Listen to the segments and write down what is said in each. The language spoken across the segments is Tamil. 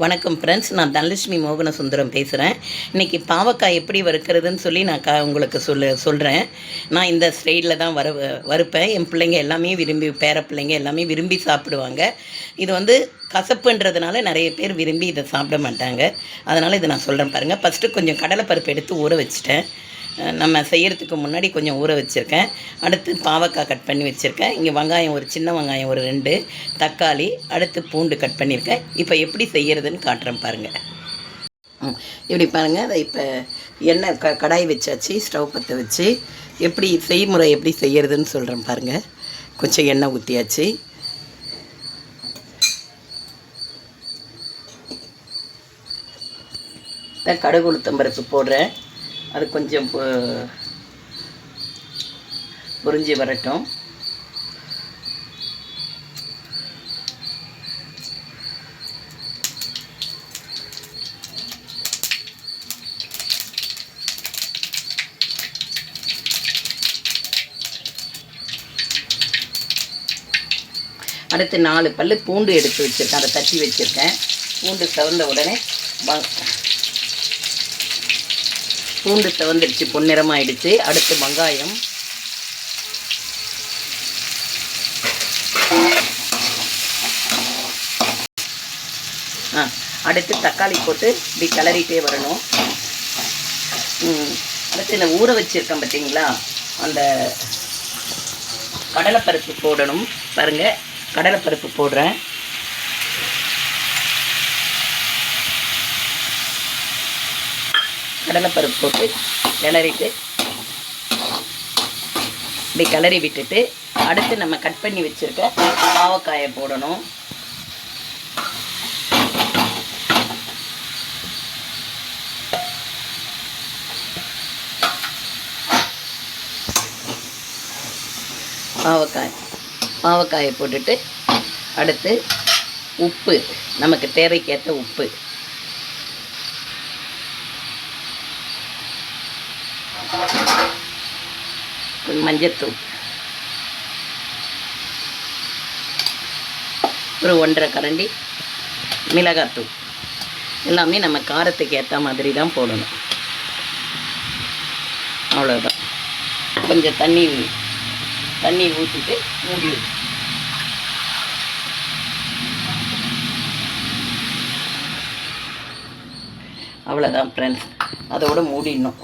வணக்கம் ஃப்ரெண்ட்ஸ், நான் தனலட்சுமி மோகன சுந்தரம் பேசுகிறேன். இன்றைக்கி பாவக்காய் எப்படி வறுக்கிறதுன்னு சொல்லி நான் உங்களுக்கு சொல்கிறேன். நான் இந்த ஸ்டைலில் தான் வறுப்பேன். என் பிள்ளைங்க எல்லாமே பேர பிள்ளைங்க எல்லாமே விரும்பி சாப்பிடுவாங்க. இது வந்து கசப்புன்றதுனால நிறைய பேர் விரும்பி இதை சாப்பிட மாட்டாங்க. அதனால் இதை நான் சொல்கிறேன் பாருங்கள். ஃபஸ்ட்டு கொஞ்சம் கடலைப்பருப்பு எடுத்து ஊற வச்சுட்டேன். நம்ம செய்கிறதுக்கு முன்னாடி கொஞ்சம் ஊற வச்சுருக்கேன். அடுத்து பாவக்காய் கட் பண்ணி வச்சுருக்கேன். இங்கே வெங்காயம், ஒரு சின்ன வெங்காயம் ஒரு 2, தக்காளி, அடுத்து பூண்டு கட் பண்ணியிருக்கேன். இப்போ எப்படி செய்கிறதுன்னு காட்டுறேன் பாருங்கள். இப்படி பாருங்கள். அதை இப்போ எண்ணெய் கடாய் வச்சாச்சு, ஸ்டவ் பற்ற வச்சு எப்படி செய்முறை எப்படி செய்கிறதுன்னு சொல்கிறேன் பாருங்கள். கொஞ்சம் எண்ணெய் ஊற்றியாச்சு. கடுகு உளுத்தம்பருப்பு போடுறேன். அது கொஞ்சம் பொரிஞ்சு வரட்டும். அடுத்து 4 பல்லு பூண்டு எடுத்து வச்சுருக்கேன். அதை தட்டி வச்சுருக்கேன். பூண்டு செவந்த உடனே பூண்டு செவந்துடுச்சு, பொன்னிறமாகிடுச்சு. அடுத்து வெங்காயம், அடுத்து தக்காளி போட்டு இப்படி கிளறிட்டே வரணும். அடுத்து இந்த ஊற வச்சுருக்கேன் பார்த்தீங்களா, அந்த கடலைப்பருப்பு போடணும் பாருங்கள். கடலைப்பருப்பு போடுறேன். கடலைப்பருப்பு போட்டு கிளறிட்டு இப்படி கிளறி விட்டுட்டு அடுத்து நம்ம கட் பண்ணி வச்சுருக்க பாவக்காயை போடணும். பாவக்காயை போட்டுட்டு அடுத்து உப்பு, நமக்கு தேவைக்கேற்ற உப்பு, மஞ்சத்தூள், ஒரு 1.5 கரண்டி மிளகாத்தூள். எல்லாமே நம்ம காரத்துக்கு ஏற்ற மாதிரி தான் போடணும். அவ்வளோதான். கொஞ்சம் தண்ணி ஊற்றிட்டு மூடி. அவ்வளோதான் ஃப்ரெண்ட்ஸ், அதோடு மூடிடணும்.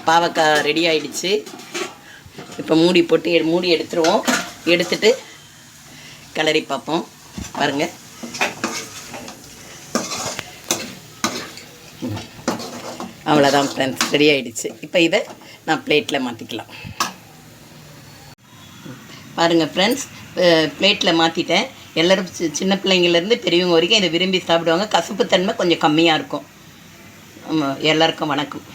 பாவக்காய் ரெடி ஆகிடுச்சு. இப்போ மூடி போட்டு மூடி எடுத்துருவோம். எடுத்துட்டு கிளறி பார்ப்போம் பாருங்கள். அவ்வளோதான் ஃப்ரெண்ட்ஸ், ரெடி ஆகிடுச்சு. இப்போ இதை நான் பிளேட்டில் மாற்றிக்கலாம். பாருங்கள் ஃப்ரெண்ட்ஸ், பிளேட்டில் மாற்றிட்டேன். எல்லோரும் சின்ன பிள்ளைங்கள்லேருந்து பெரியவங்க வரைக்கும் இதை விரும்பி சாப்பிடுவாங்க. கசப்புத்தன்மை கொஞ்சம் கம்மியாக இருக்கும். எல்லாருக்கும் வணக்கம்.